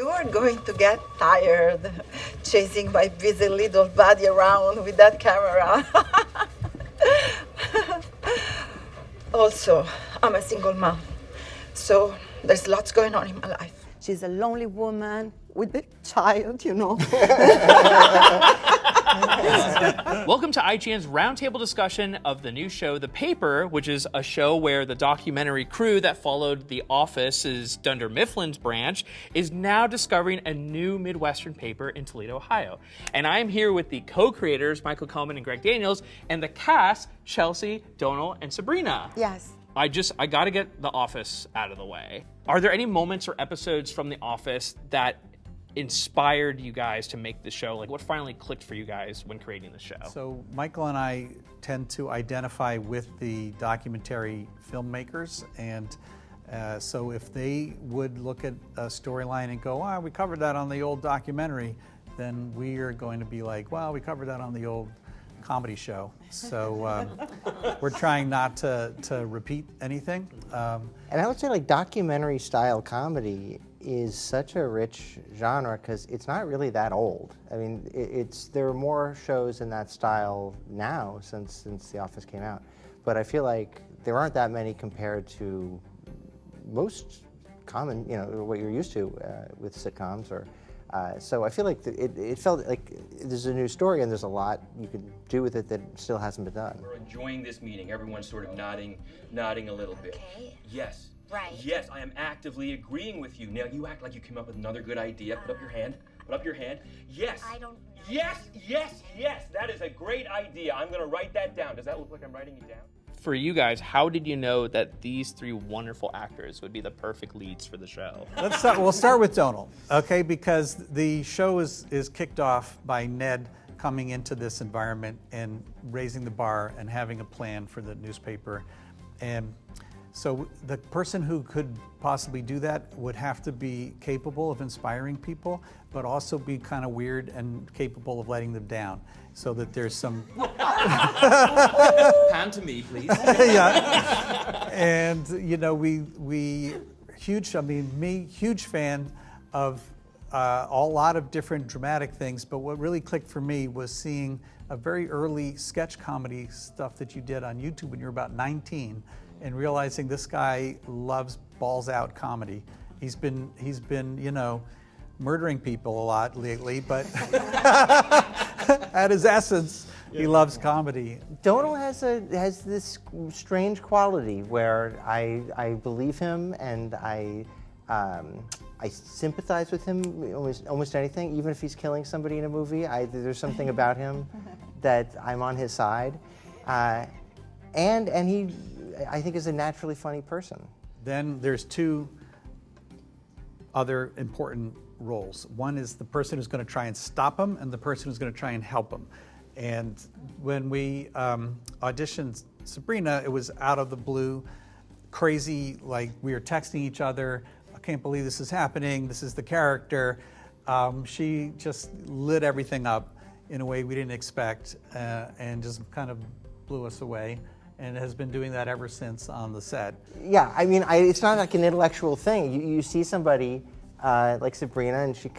You are going to get tired chasing my busy little body around with that camera. Also, I'm a single mom, so there's lots going on in my life. She's a lonely woman with a child, you know. Welcome to IGN's roundtable discussion of the new show, The Paper, which is a show where the documentary crew that followed The Office's Dunder Mifflin's branch is now discovering a new Midwestern paper in Toledo, Ohio. And I'm here with the co-creators, Michael Koman and Greg Daniels, and the cast, Chelsea, Domhnall, and Sabrina. Yes. I gotta get The Office out of the way. Are there any moments or episodes from The Office that inspired you guys to make the show? Like, what finally clicked for you guys when creating the show? So Michael and I tend to identify with the documentary filmmakers, and so if they would look at a storyline and go, we covered that on the old documentary, then we are going to be like, well, we covered that on the old comedy show. So we're trying not to repeat anything. And I would say, like, documentary style comedy is such a rich genre because it's not really that old. I mean, there are more shows in that style now since The Office came out, but I feel like there aren't that many compared to most common, what you're used to with sitcoms. Or so I feel like it felt like there's a new story and there's a lot you could do with it that still hasn't been done. We're enjoying this meeting. Everyone's sort of nodding a little bit. Okay. Yes. Right. Yes, I am actively agreeing with you. Now, you act like you came up with another good idea. Put up your hand. Put up your hand. Yes. I don't know. Yes. That is a great idea. I'm going to write that down. Does that look like I'm writing it down? For you guys, how did you know that these three wonderful actors would be the perfect leads for the show? We'll start with Domhnall, okay? Because the show is kicked off by Ned coming into this environment and raising the bar and having a plan for the newspaper. And so the person who could possibly do that would have to be capable of inspiring people, but also be kind of weird and capable of letting them down, so that there's some... Hand to me, please. Yeah. And, huge fan of a lot of different dramatic things, but what really clicked for me was seeing a very early sketch comedy stuff that you did on YouTube when you were about 19, and realizing this guy loves balls out comedy. He's been murdering people a lot lately, but at his essence, he loves comedy. Domhnall has this strange quality where I believe him and I sympathize with him almost anything, even if he's killing somebody in a movie. There's something about him that I'm on his side, and he, I think, is a naturally funny person. Then there's two other important roles. One is the person who's going to try and stop him, and the person who's going to try and help him. And when we auditioned Sabrina, it was out of the blue, crazy, like we were texting each other, I can't believe this is happening, this is the character. She just lit everything up in a way we didn't expect, and just kind of blew us away, and has been doing that ever since on the set. Yeah, I mean, it's not like an intellectual thing. You see somebody like Sabrina, and she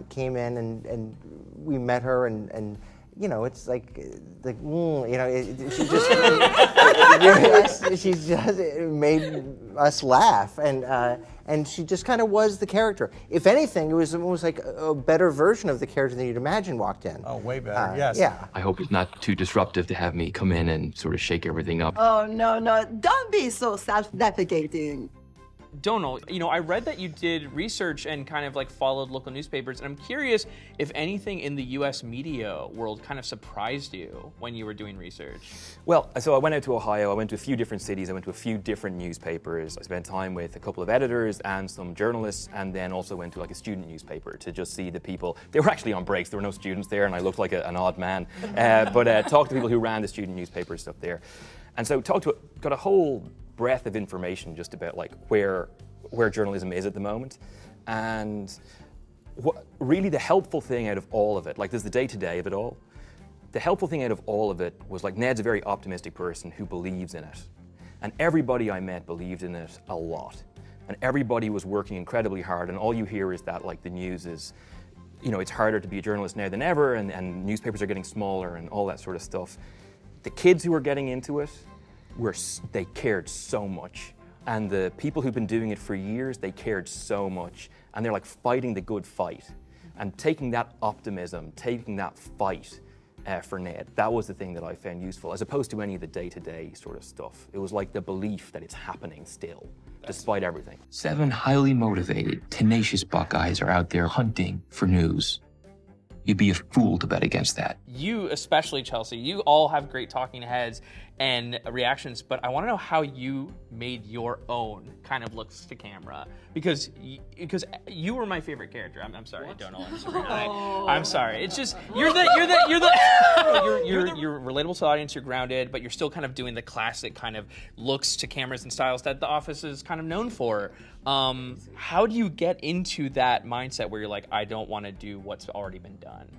came in, and we met her, and it's she just made us laugh, and she just kind of was the character. If anything, it was almost like a better version of the character than you'd imagine walked in. Oh, way better, yes. Yeah. I hope it's not too disruptive to have me come in and sort of shake everything up. Oh, no, don't be so self-deprecating. Domhnall, I read that you did research and kind of like followed local newspapers, and I'm curious if anything in the U.S. media world kind of surprised you when you were doing research. Well, so I went out to Ohio, I went to a few different cities, I went to a few different newspapers. I spent time with a couple of editors and some journalists, and then also went to like a student newspaper to just see the people. They were actually on breaks, there were no students there, and I looked like an odd man. But talked to people who ran the student newspaper stuff there. And so got a whole breadth of information just about like where journalism is at the moment, and what really the helpful thing out of all of it, like there's the day-to-day of it all. The helpful thing out of all of it was like Ned's a very optimistic person who believes in it, and everybody I met believed in it a lot. and everybody was working incredibly hard, and all you hear is that like the news is, you know, it's harder to be a journalist now than ever, and newspapers are getting smaller and all that sort of stuff. The kids who were getting into it, they cared so much. And the people who've been doing it for years, they cared so much. And they're like fighting the good fight. And taking that optimism, taking that fight for Ned, that was the thing that I found useful, as opposed to any of the day-to-day sort of stuff. It was like the belief that it's happening still, despite everything. 7 highly motivated, tenacious Buckeyes are out there hunting for news. You'd be a fool to bet against that. You, especially Chelsea, you all have great talking heads and reactions, but I want to know how you made your own kind of looks to camera, because you were my favorite character. I'm sorry, Domhnall and Sabrina. I'm sorry. It's just you're relatable to the audience. You're grounded, but you're still kind of doing the classic kind of looks to cameras and styles that The Office is kind of known for. How do you get into that mindset where you're like, I don't want to do what's already been done?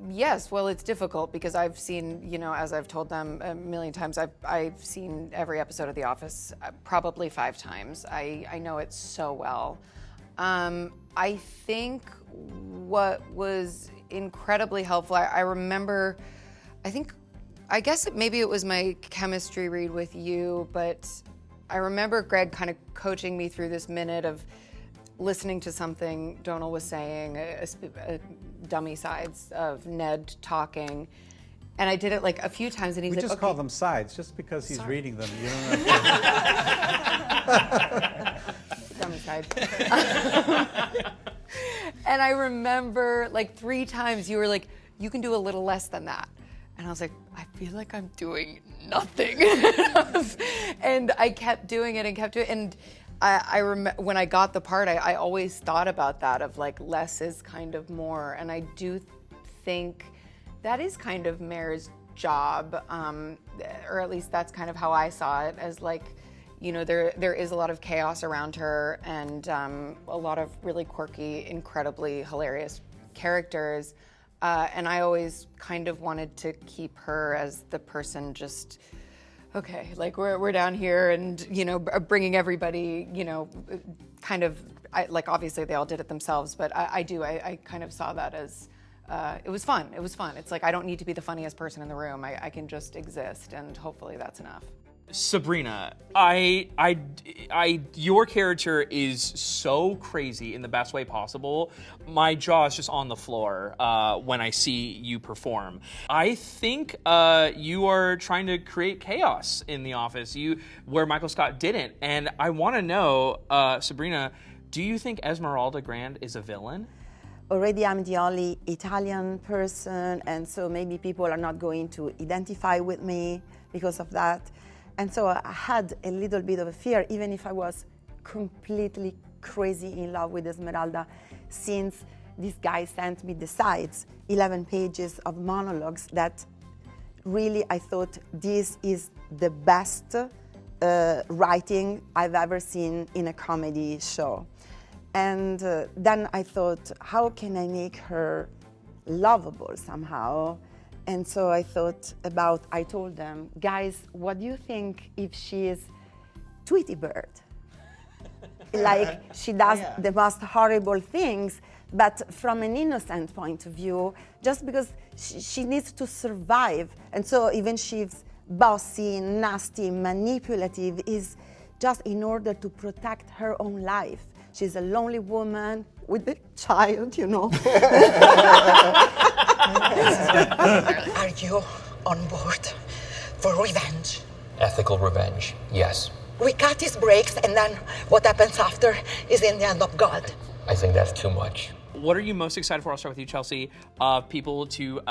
Yes, well, it's difficult because I've seen, you know, as I've told them a million times, I've seen every episode of The Office probably 5 times. I know it so well. I think what was incredibly helpful, I remember, I guess maybe it was my chemistry read with you, but I remember Greg kind of coaching me through this minute of listening to something Domhnall was saying, a dummy sides of Ned talking, and I did it like a few times, and he's We like, just okay. call them sides, just because he's reading them. You don't have Dummy sides. And I remember like 3 times you were like, you can do a little less than that. And I was like, I feel like I'm doing nothing. And I kept doing it and kept doing it. And I remember when I got the part, I always thought about that of like less is kind of more. And I do think that is kind of Mare's job, or at least that's kind of how I saw it, as like, you know, there is a lot of chaos around her and a lot of really quirky, incredibly hilarious characters. And I always kind of wanted to keep her as the person just, okay, like we're down here and, you know, bringing everybody, you know, kind of, like obviously they all did it themselves, but I kind of saw that as, it was fun. It's like, I don't need to be the funniest person in the room. I can just exist, and hopefully that's enough. Sabrina, your character is so crazy in the best way possible. My jaw is just on the floor when I see you perform. I think you are trying to create chaos in The Office, where Michael Scott didn't. And I want to know, Sabrina, do you think Esmeralda Grande is a villain? Already I'm the only Italian person, and so maybe people are not going to identify with me because of that. And so I had a little bit of a fear, even if I was completely crazy in love with Esmeralda, since this guy sent me the sides, 11 pages of monologues that really I thought this is the best writing I've ever seen in a comedy show. And then I thought, how can I make her lovable somehow? And so I told them, guys, what do you think if she is Tweety Bird? Like, she does the most horrible things, but from an innocent point of view, just because she needs to survive. And so even she's bossy, nasty, manipulative, is just in order to protect her own life. She's a lonely woman with a child, you know. Are you on board for revenge? Ethical revenge, yes. We cut his breaks, and then what happens after is in the hand of God. I think that's too much. What are you most excited for? I'll start with you, Chelsea, people to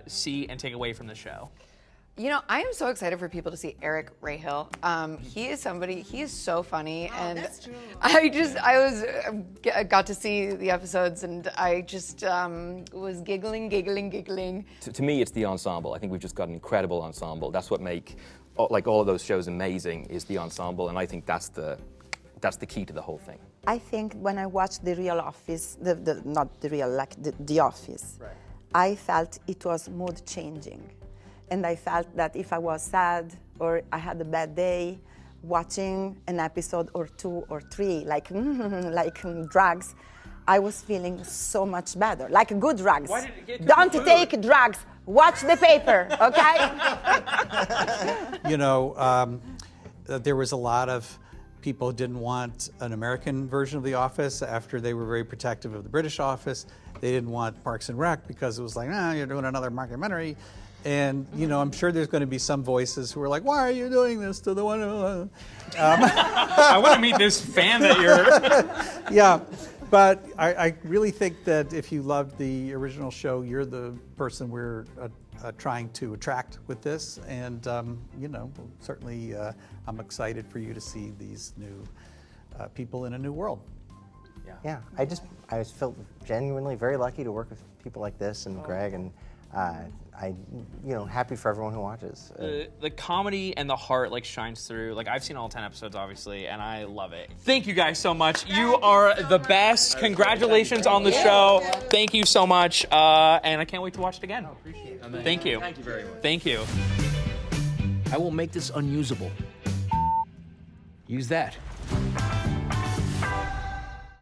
see and take away from the show. You know, I am so excited for people to see Eric Rahill. He is so funny, and that's true. I got to see the episodes, and I just was giggling. To me, it's the ensemble. I think we've just got an incredible ensemble. That's what make like all of those shows amazing, is the ensemble, and I think that's the key to the whole thing. I think when I watched The Real Office, not the real, like the Office, right, I felt it was mood changing. And I felt that if I was sad or I had a bad day watching an episode or 2 or 3, like drugs, I was feeling so much better, like good drugs. Why did it get to Don't the food? take drugs. Watch the paper, okay? You know, there was a lot of people who didn't want an American version of The Office after they were very protective of the British Office. They didn't want Parks and Rec because it was like, you're doing another mockumentary. And, you know, I'm sure there's going to be some voices who are like, why are you doing this to the one who... I want to meet this fan that you're... Yeah, but I really think that if you loved the original show, you're the person we're trying to attract with this. And, you know, certainly I'm excited for you to see these new people in a new world. Yeah, I just felt genuinely very lucky to work with people like this and Greg, and happy for everyone who watches. The comedy and the heart like shines through. Like I've seen all 10 episodes, obviously, and I love it. Thank you guys so much. You are the best. Congratulations on the show. Thank you so much, and I can't wait to watch it again. Thank you. Thank you very much. Thank you. I will make this unusable. Use that.